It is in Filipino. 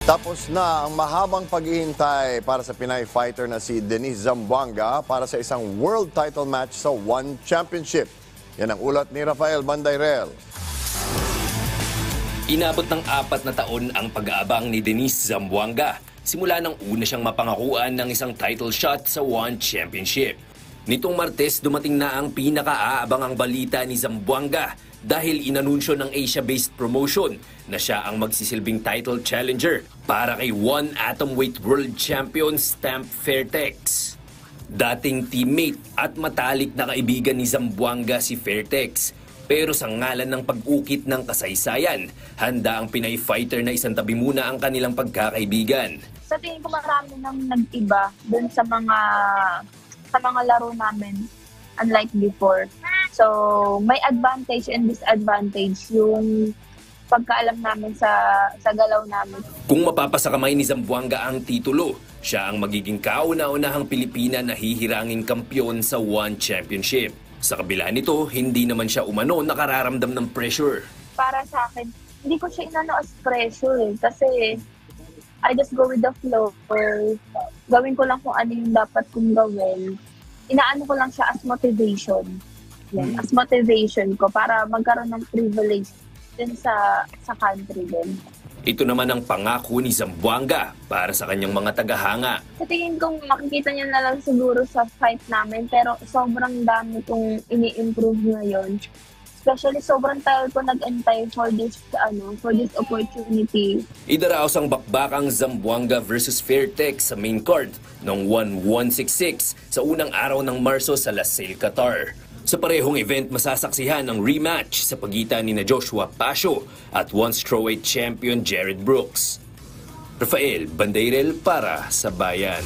Tapos na ang mahabang paghihintay para sa Pinay fighter na si Denise Zamboanga para sa isang world title match sa One Championship. Yan ang ulat ni Rafael Bandayrel. Inabot ng 4 na taon ang pag-aabang ni Denise Zamboanga simula nang una siyang mapangakuan ng isang title shot sa One Championship. Nitong Martes, dumating na ang pinaka-aabangang balita ni Zamboanga dahil inanunsyo ng Asia-based promotion na siya ang magsisilbing title challenger para kay One Atomweight World Champion Stamp Fairtex. Dating teammate at matalik na kaibigan ni Zamboanga si Fairtex, pero sa ngalan ng pag-ukit ng kasaysayan, handa ang Pinay fighter na isantabi muna ang kanilang pagkakaibigan. Sa tingin ko marami nang nag-iba dun sa mga laro namin, unlike before. So, may advantage and disadvantage yung pagkaalam namin sa galaw namin. Kung mapapasakamay ni Zamboanga ang titulo, siya ang magiging kauna-unahang Pilipina na hihiranging kampyon sa One Championship. Sa kabila nito, hindi naman siya umano nakararamdam ng pressure. Para sa akin, hindi ko siya inano as pressure kasi I just go with the flow. Or gawin ko lang kung ano yung dapat kong gawin. Inaano ko lang siya as motivation. Yan, as motivation ko para magkaroon ng privilege din sa country din. Ito naman ang pangako ni Zamboanga para sa kanyang mga tagahanga. Sa tingin kong makikita niya na lang siguro sa fight namin, pero sobrang dami kong ini-improve ngayon. Especially sobrang tagal ko nag-antay for this opportunity. Idaraos ang bakbakang Zamboanga versus Fairtex sa main card noong 1-166 sa unang araw ng Marso sa Lusail, Qatar. Sa parehong event, masasaksihan ang rematch sa pagitan ni Joshua Pasio at One Strawweight Champion Jared Brooks. Rafael Bandayrel para sa Bayan.